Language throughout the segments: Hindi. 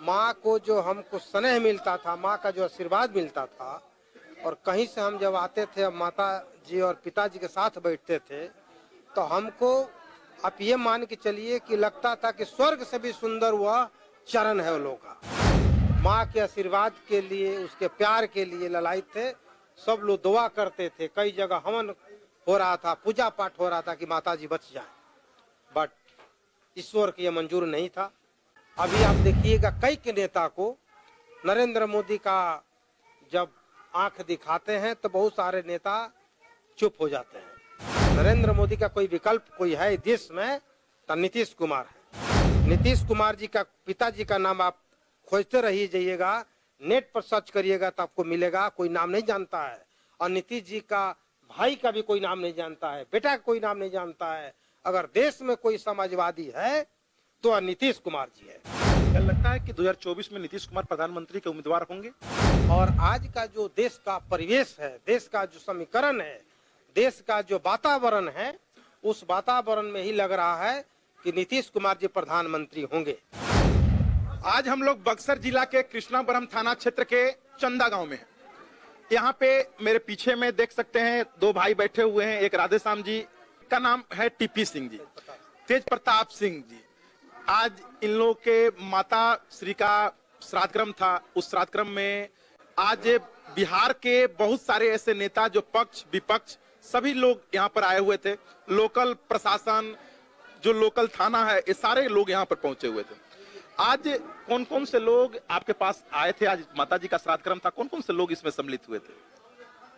माँ को जो हमको स्नेह मिलता था, माँ का जो आशीर्वाद मिलता था, और कहीं से हम जब आते थे, अब माता जी और पिताजी के साथ बैठते थे, तो हमको आप ये मान के चलिए कि लगता था कि स्वर्ग से भी सुंदर वह चरण है वो लोगों का। माँ के आशीर्वाद के लिए, उसके प्यार के लिए ललायित थे। सब लोग दुआ करते थे, कई जगह हवन हो रहा था, पूजा पाठ हो रहा था कि माता जी बच जाए, बट ईश्वर को यह मंजूर नहीं था। अभी आप देखिएगा कई के नेता को नरेंद्र मोदी का जब आंख दिखाते हैं तो बहुत सारे नेता चुप हो जाते हैं। नरेंद्र मोदी का कोई विकल्प कोई है देश में तो नीतीश कुमार है। नीतीश कुमार जी का पिताजी का नाम आप खोजते रही जाइएगा, नेट पर सर्च करिएगा तो आपको मिलेगा, कोई नाम नहीं जानता है। और नीतीश जी का भाई का भी कोई नाम नहीं जानता है, बेटा का कोई नाम नहीं जानता है। अगर देश में कोई समाजवादी है तो नीतीश कुमार जी है। क्या लगता है कि 2024 में नीतीश कुमार प्रधानमंत्री के उम्मीदवार होंगे? और आज का जो देश का परिवेश है, देश का जो समीकरण है, देश का जो वातावरण है, उस वातावरण में ही लग रहा है कि नीतीश कुमार जी प्रधानमंत्री होंगे। आज हम लोग बक्सर जिला के कृष्णापुरम थाना क्षेत्र के चंदा गांव में हैं। यहाँ पे मेरे पीछे में देख सकते हैं दो भाई बैठे हुए हैं। एक राधेश्याम जी का नाम है टीपी सिंह जी, तेज प्रताप सिंह जी। आज इन लोगों के माता श्री का श्राद्ध क्रम था। उस श्राद्ध क्रम में आज बिहार के बहुत सारे ऐसे नेता जो पक्ष विपक्ष सभी लोग यहाँ पर आए हुए थे। लोकल प्रशासन, जो लोकल थाना है, ये सारे लोग यहाँ पर पहुंचे हुए थे। आज कौन कौन से लोग आपके पास आए थे? आज माता जी का श्राद्ध क्रम था, कौन कौन से लोग इसमें सम्मिलित हुए थे?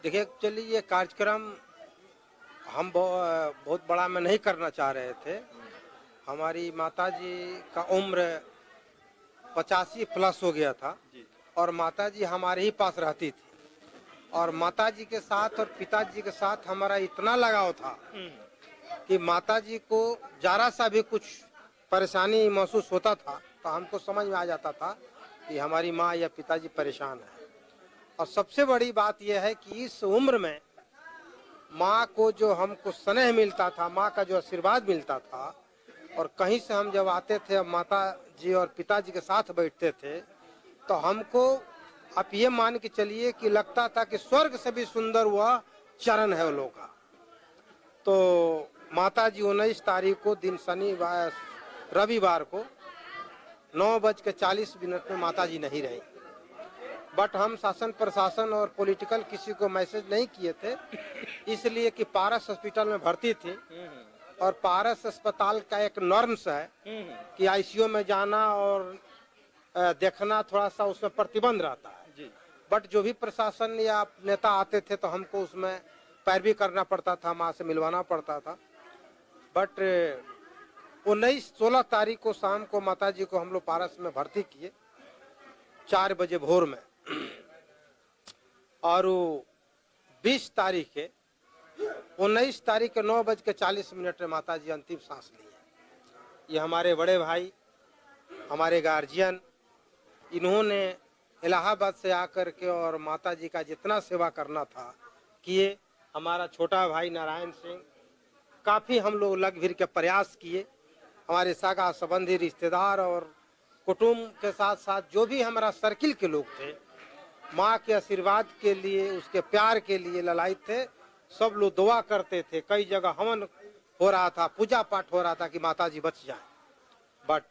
देखिए, एक्चुअली ये कार्यक्रम हम बहुत बड़ा में नहीं करना चाह रहे थे। हमारी माता जी का उम्र 85 प्लस हो गया था और माता जी हमारे ही पास रहती थी, और माता जी के साथ और पिताजी के साथ हमारा इतना लगाव था कि माता जी को जरा सा भी कुछ परेशानी महसूस होता था तो हमको समझ में आ जाता था कि हमारी माँ या पिताजी परेशान है। और सबसे बड़ी बात यह है कि इस उम्र में माँ को जो हमको स्नेह मिलता था, माँ का जो आशीर्वाद मिलता था, और कहीं से हम जब आते थे, अब माता जी और पिताजी के साथ बैठते थे, तो हमको आप ये मान के चलिए कि लगता था कि स्वर्ग से भी सुंदर वह चरण है वो लोगों का। तो माता जी 19 तारीख को दिन शनिवार रविवार को 9:40 में माता जी नहीं रही। बट हम शासन प्रशासन और पॉलिटिकल किसी को मैसेज नहीं किए थे, इसलिए कि पारस हॉस्पिटल में भर्ती थी, और पारस अस्पताल का एक नॉर्म्स है कि आईसीयू में जाना और देखना थोड़ा सा उसमें प्रतिबंध रहता है। बट जो भी प्रशासन या नेता आते थे तो हमको उसमें पैरवी करना पड़ता था, माँ से मिलवाना पड़ता था। बट 16 तारीख को शाम को माता जी को हम लोग पारस में भर्ती किए 4 बजे भोर में, और 20 तारीख के 19 तारीख के 9:40 में माता जी अंतिम सांस लिए। ये हमारे बड़े भाई, हमारे गार्जियन, इन्होंने इलाहाबाद से आकर के और माता जी का जितना सेवा करना था किए। हमारा छोटा भाई नारायण सिंह, काफ़ी हम लोग लग भिड़ के प्रयास किए। हमारे सगा संबंधी रिश्तेदार और कुटुंब के साथ साथ जो भी हमारा सर्किल के लोग थे, माँ के आशीर्वाद के लिए, उसके प्यार के लिए ललायित थे। सब लोग दुआ करते थे, कई जगह हवन हो रहा था, पूजा पाठ हो रहा था कि माता जी बच जाए, बट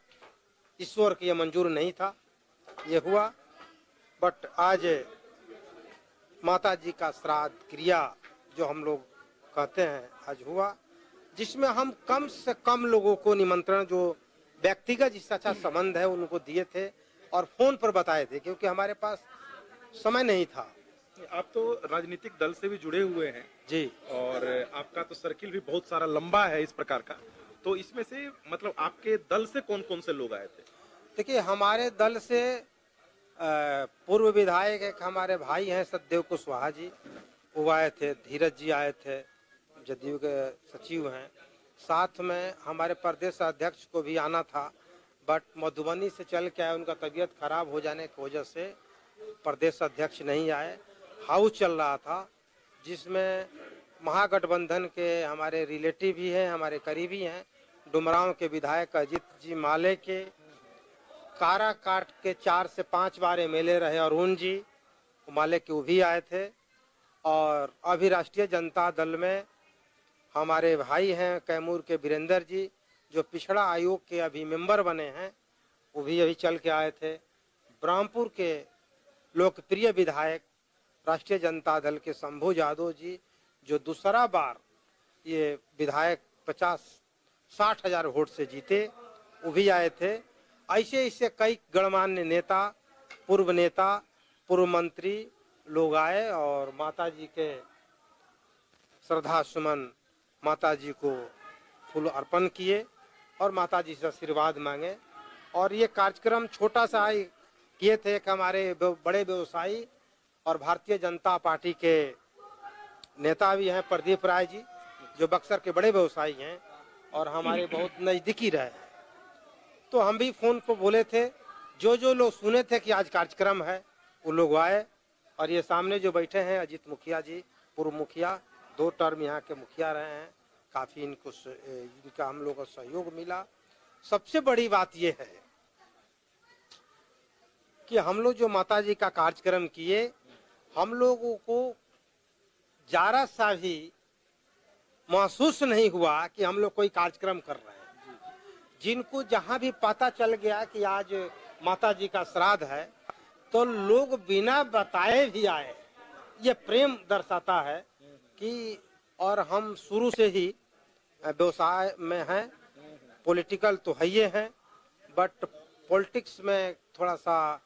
ईश्वर को यह मंजूर नहीं था। ये हुआ, बट आज माता जी का श्राद्ध क्रिया जो हम लोग कहते हैं आज हुआ, जिसमें हम कम से कम लोगों को निमंत्रण, जो व्यक्तिगत जिससे अच्छा संबंध है, उनको दिए थे और फोन पर बताए थे, क्योंकि हमारे पास समय नहीं था। आप तो राजनीतिक दल से भी जुड़े हुए हैं जी, और आपका तो सर्किल भी बहुत सारा लंबा है इस प्रकार का, तो इसमें से मतलब आपके दल से कौन कौन से लोग आए थे? देखिए, हमारे दल से पूर्व विधायक एक हमारे भाई हैं सतदेव कुशवाहा जी, वो आए थे। धीरज जी आए थे, जदयू के सचिव हैं। साथ में हमारे प्रदेश अध्यक्ष को भी आना था, बट मधुबनी से चल के आए, उनका तबीयत खराब हो जाने की वजह से प्रदेश अध्यक्ष नहीं आए। हाउस चल रहा था जिसमें महागठबंधन के हमारे रिलेटिव भी हैं, हमारे करीबी हैं, डुमरांव के विधायक अजीत जी माले के, कारा काट के 4 से 5 बार एमएलए रहे अरुण जी, माले के वो भी आए थे। और अभी राष्ट्रीय जनता दल में हमारे भाई हैं कैमूर के वीरेंद्र जी, जो पिछड़ा आयोग के अभी मेंबर बने हैं, वो भी अभी चल के आए थे। ब्रह्मपुर के लोकप्रिय विधायक राष्ट्रीय जनता दल के शंभू यादव जी, जो दूसरा बार ये विधायक 50-60 हजार वोट से जीते, वो भी आए थे। ऐसे ऐसे कई गणमान्य नेता, पूर्व मंत्री लोग आए और माता जी के श्रद्धा सुमन माता जी को फूल अर्पण किए और माता जी से आशीर्वाद मांगे। और ये कार्यक्रम छोटा सा किए थे कि हमारे बड़े व्यवसायी और भारतीय जनता पार्टी के नेता भी हैं प्रदीप राय जी, जो बक्सर के बड़े व्यवसायी हैं और हमारे बहुत नजदीकी रहे हैं। तो हम भी फोन पर बोले थे, जो लोग सुने थे कि आज कार्यक्रम है वो लोग आए। और ये सामने जो बैठे हैं अजीत मुखिया जी, पूर्व मुखिया, 2 टर्म यहाँ के मुखिया रहे हैं, काफी इनका हम लोग को सहयोग मिला। सबसे बड़ी बात ये है कि हम लोग जो माता जी का कार्यक्रम किए, हम लोगों को जरा सा भी महसूस नहीं हुआ कि हम लोग कोई कार्यक्रम कर रहे हैं। जिनको जहां भी पता चल गया कि आज माता जी का श्राद्ध है, तो लोग बिना बताए भी आए। ये प्रेम दर्शाता है कि, और हम शुरू से ही व्यवसाय में हैं, पॉलिटिकल तो है ये हैं, बट पॉलिटिक्स में थोड़ा सा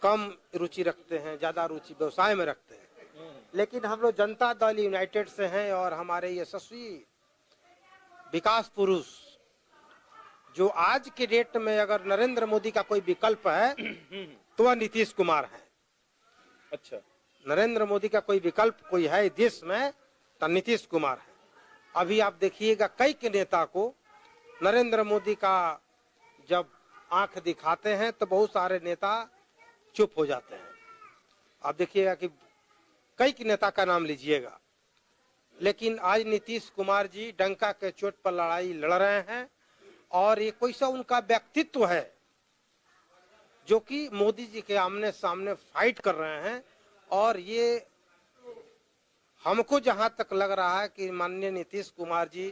कम रुचि रखते हैं, ज्यादा रुचि व्यवसाय में रखते हैं। लेकिन हम लोग जनता दल यूनाइटेड से हैं और हमारे यशस्वी विकास पुरुष, जो आज के डेट में अगर नरेंद्र मोदी का कोई विकल्प है तो वह नीतीश कुमार है। अच्छा, नरेंद्र मोदी का कोई विकल्प कोई है देश में तो नीतीश कुमार है। अभी आप देखिएगा कई के नेता को नरेंद्र मोदी का जब आंख दिखाते हैं तो बहुत सारे नेता चुप हो जाते हैं। आप देखिएगा कि कई के नेता का नाम लीजिएगा, लेकिन आज नीतीश कुमार जी डंका के चोट पर लड़ाई लड़ रहे हैं। और ये कोई सा उनका व्यक्तित्व है जो कि मोदी जी के आमने सामने फाइट कर रहे हैं। और ये हमको जहां तक लग रहा है कि माननीय नीतीश कुमार जी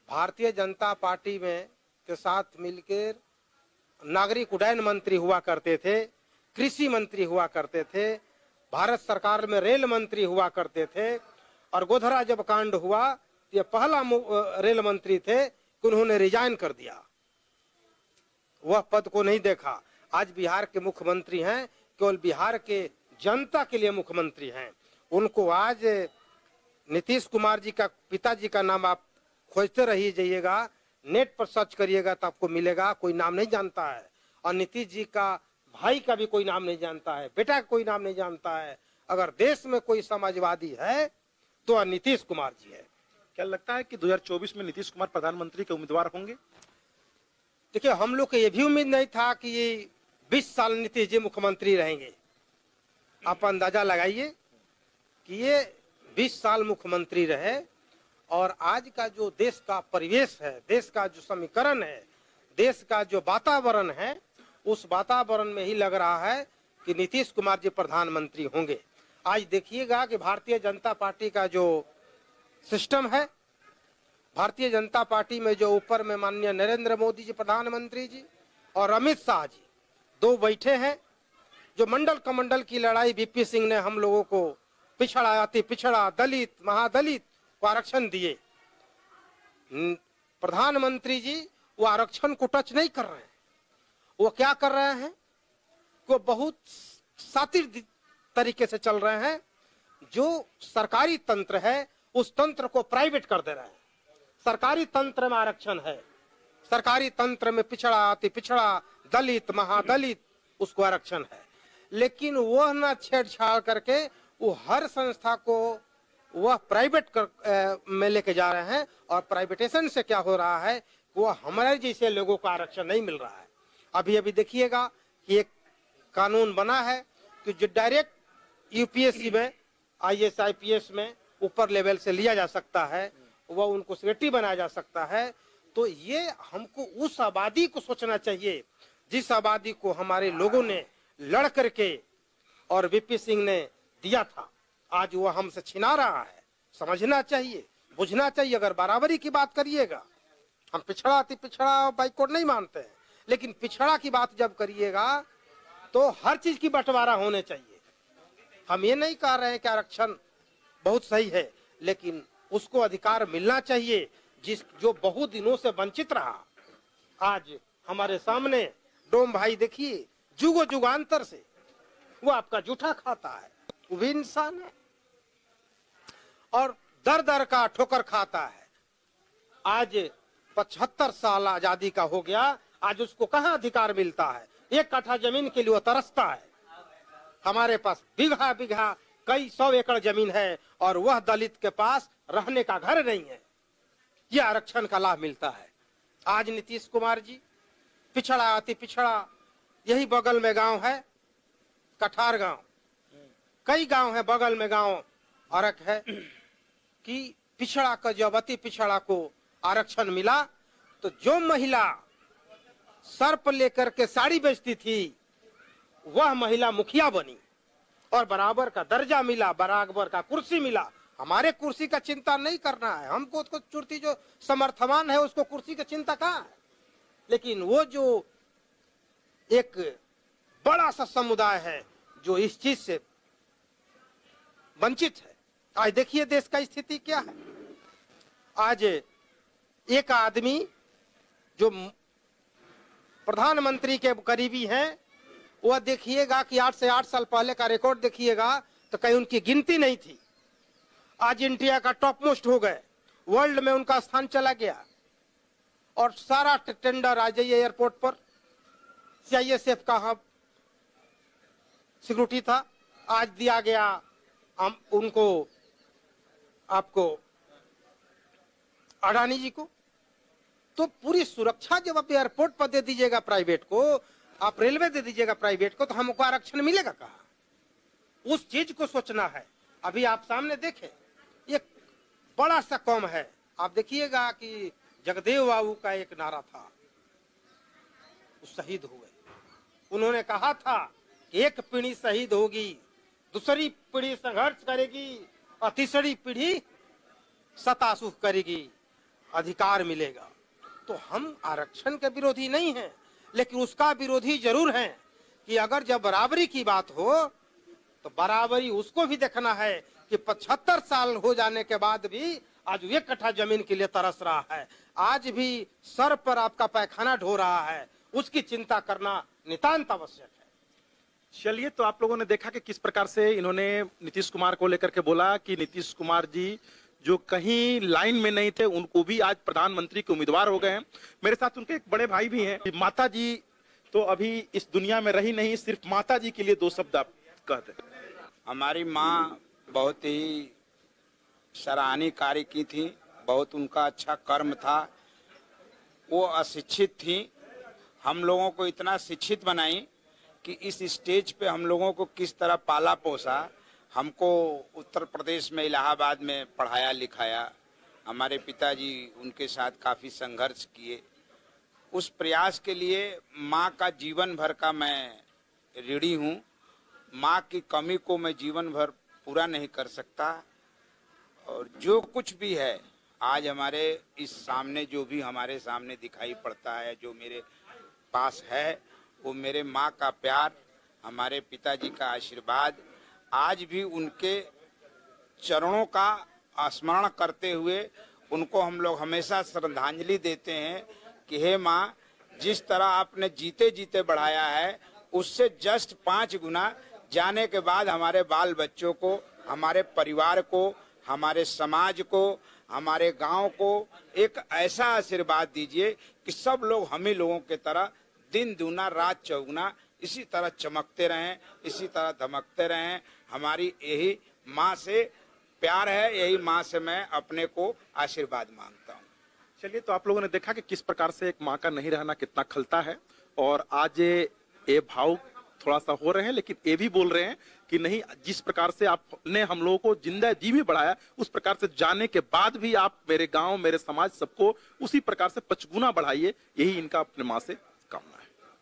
भारतीय जनता पार्टी में के साथ मिलकर नागरिक उड्डयन मंत्री हुआ करते थे, कृषि मंत्री हुआ करते थे, भारत सरकार में रेल मंत्री हुआ करते थे। और गोधरा जब कांड हुआ, ये पहला रेल मंत्री थे कि उन्होंने रिजाइन कर दिया, वह पद को नहीं देखा। आज बिहार के मुख्यमंत्री हैं, केवल बिहार के जनता के लिए मुख्यमंत्री हैं। उनको आज नीतीश कुमार जी का पिताजी का नाम आप खोजते रही जाइएगा, नेट पर सर्च करिएगा तो आपको मिलेगा, कोई नाम नहीं जानता है। और नीतीश जी का भाई का भी कोई नाम नहीं जानता है, बेटा का कोई नाम नहीं जानता है। अगर देश में कोई समाजवादी है तो नीतीश कुमार जी है। क्या लगता है कि 2024 में नीतीश कुमार प्रधानमंत्री के उम्मीदवार होंगे? देखिए, हम लोग को ये भी उम्मीद नहीं था कि ये 20 साल नीतीश जी मुख्यमंत्री रहेंगे। आप अंदाजा लगाइए कि ये 20 साल मुख्यमंत्री रहे। और आज का जो देश का परिवेश है, देश का जो समीकरण है, देश का जो वातावरण है, उस वातावरण में ही लग रहा है कि नीतीश कुमार जी प्रधानमंत्री होंगे। आज देखिएगा कि भारतीय जनता पार्टी का जो सिस्टम है, भारतीय जनता पार्टी में जो ऊपर में माननीय नरेंद्र मोदी जी प्रधानमंत्री जी और अमित शाह जी 2 बैठे हैं, जो मंडल कमंडल की लड़ाई वीपी सिंह ने हम लोगों को पिछड़ा, अति पिछड़ा, दलित, महादलित को आरक्षण दिए। प्रधानमंत्री जी वो आरक्षण को टच नहीं कर रहे हैं। वो क्या कर रहे हैं, वो बहुत सातिर तरीके से चल रहे हैं। जो सरकारी तंत्र है उस तंत्र को प्राइवेट कर दे रहे हैं। सरकारी तंत्र में आरक्षण है, सरकारी तंत्र में पिछड़ा, अति पिछड़ा, दलित, महादलित, उसको आरक्षण है। लेकिन वह ना छेड़छाड़ करके वो हर संस्था को वह प्राइवेट में लेके जा रहे हैं। और प्राइवेटेशन से क्या हो रहा है, वो हमारे जैसे लोगों को आरक्षण नहीं मिल रहा है। अभी अभी देखिएगा कि एक कानून बना है कि जो डायरेक्ट यूपीएससी में, आईएएस आईपीएस में ऊपर लेवल से लिया जा सकता है, वह उनको सेक्रेटरी बनाया जा सकता है। तो ये हमको उस आबादी को सोचना चाहिए जिस आबादी को हमारे लोगों ने लड़ करके और वीपी सिंह ने दिया था, आज वो हमसे छिना रहा है। समझना चाहिए, बुझना चाहिए। अगर बराबरी की बात करिएगा, हम पिछड़ा अति पिछड़ा बाइकआउट नहीं मानते हैं, लेकिन पिछड़ा की बात जब करिएगा तो हर चीज की बंटवारा होने चाहिए। हम ये नहीं कह रहे हैं कि आरक्षण बहुत सही है, लेकिन उसको अधिकार मिलना चाहिए जो बहुत दिनों से वंचित रहा। आज हमारे सामने डोम भाई देखिए, जुगो जुगांतर से वो आपका जूठा खाता है, वो भी इंसान है और दर दर का ठोकर खाता है। आज 75 साल आजादी का हो गया, आज उसको कहां अधिकार मिलता है? 1 कट्ठा जमीन के लिए वो तरसता है। हमारे पास बीघा बीघा कई 100 एकड़ जमीन है और वह दलित के पास रहने का घर नहीं है। यह आरक्षण का लाभ मिलता है। आज नीतीश कुमार जी पिछड़ा अति पिछड़ा, यही बगल में गांव है कठार गांव, कई गांव है बगल में गांव अरक है कि पिछड़ा का जब अति पिछड़ा को आरक्षण मिला तो जो महिला सर्प लेकर के साड़ी बेचती थी वह महिला मुखिया बनी और बराबर का दर्जा मिला, बराबर का कुर्सी मिला। हमारे कुर्सी का चिंता नहीं करना है हमको, तो चुर्ती जो समर्थवान है उसको कुर्सी की चिंता कहाँ है। लेकिन वो जो एक बड़ा सा समुदाय है जो इस चीज से वंचित है, आज देखिए देश का स्थिति क्या है। आज एक आदमी जो प्रधानमंत्री के करीबी हैं, वह देखिएगा कि 8 से 8 साल पहले का रिकॉर्ड देखिएगा तो कहीं उनकी गिनती नहीं थी। आज इंडिया का टॉप मोस्ट हो गए, वर्ल्ड में उनका स्थान चला गया और सारा टेंडर आ जाइए एयरपोर्ट पर, सीआईएसएफ का हम सिक्योरिटी था, आज दिया गया हम उनको, आपको अडानी जी को। तो पूरी सुरक्षा जब आप एयरपोर्ट पर दे दीजिएगा प्राइवेट को, आप रेलवे दे दीजिएगा प्राइवेट को, तो हमको आरक्षण मिलेगा कहाँ? उस चीज को सोचना है। अभी आप सामने देखें, एक बड़ा सा कौम है, आप देखिएगा कि जगदेव बाबू का एक नारा था, वो शहीद हुए। उन्होंने कहा था कि एक पीढ़ी शहीद होगी, दूसरी पीढ़ी संघर्ष करेगी और तीसरी पीढ़ी सत्ता सुख करेगी, अधिकार मिलेगा। तो हम आरक्षण के विरोधी नहीं हैं, लेकिन उसका विरोधी जरूर हैं कि अगर जब बराबरी की बात हो तो बराबरी उसको भी देखना है कि 75 साल हो जाने के बाद भी आज 1 कट्ठा जमीन के लिए तरस रहा है, आज भी सर पर आपका पैखाना ढो रहा है, उसकी चिंता करना नितांत आवश्यक है। चलिए, तो आप लोगों ने देखा कि किस प्रकार से इन्होंने नीतीश कुमार को लेकर के बोला कि नीतीश कुमार जी जो कहीं लाइन में नहीं थे उनको भी आज प्रधानमंत्री के उम्मीदवार हो गए हैं। मेरे साथ उनके एक बड़े भाई भी हैं। माता जी तो अभी इस दुनिया में रही नहीं, सिर्फ माता जी के लिए 2 शब्द आप कहते हैं। हमारी माँ बहुत ही सराहनीय कार्य की थी, बहुत उनका अच्छा कर्म था। वो अशिक्षित थी, हम लोगों को इतना शिक्षित बनाई कि इस स्टेज पे हम लोगों को किस तरह पाला पोसा। हमको उत्तर प्रदेश में इलाहाबाद में पढ़ाया लिखाया। हमारे पिताजी उनके साथ काफ़ी संघर्ष किए। उस प्रयास के लिए माँ का जीवन भर का मैं ऋणी हूँ। माँ की कमी को मैं जीवन भर पूरा नहीं कर सकता। और जो कुछ भी है आज हमारे इस सामने, जो भी हमारे सामने दिखाई पड़ता है, जो मेरे पास है, वो मेरे माँ का प्यार, हमारे पिताजी का आशीर्वाद। आज भी उनके चरणों का स्मरण करते हुए उनको हम लोग हमेशा श्रद्धांजलि देते हैं कि हे माँ, जिस तरह आपने जीते जीते बढ़ाया है उससे जस्ट 5 गुना जाने के बाद हमारे बाल बच्चों को, हमारे परिवार को, हमारे समाज को, हमारे गांव को एक ऐसा आशीर्वाद दीजिए कि सब लोग हम ही लोगों की तरह दिन दूना रात चौगुना इसी तरह चमकते रहें, इसी तरह धमकते रहें। हमारी यही माँ से प्यार है, यही माँ से मैं अपने को आशीर्वाद मांगता हूँ। चलिए, तो आप लोगों ने देखा कि किस प्रकार से एक माँ का नहीं रहना कितना खलता है। और आज ये भाव थोड़ा सा हो रहे हैं, लेकिन ये भी बोल रहे हैं कि नहीं, जिस प्रकार से आपने हम लोगों को जिंदा जी में बढ़ाया, उस प्रकार से जाने के बाद भी आप मेरे गांव, मेरे समाज, सबको उसी प्रकार से 5 गुना बढ़ाइए। यही इनका अपने माँ से कामना है।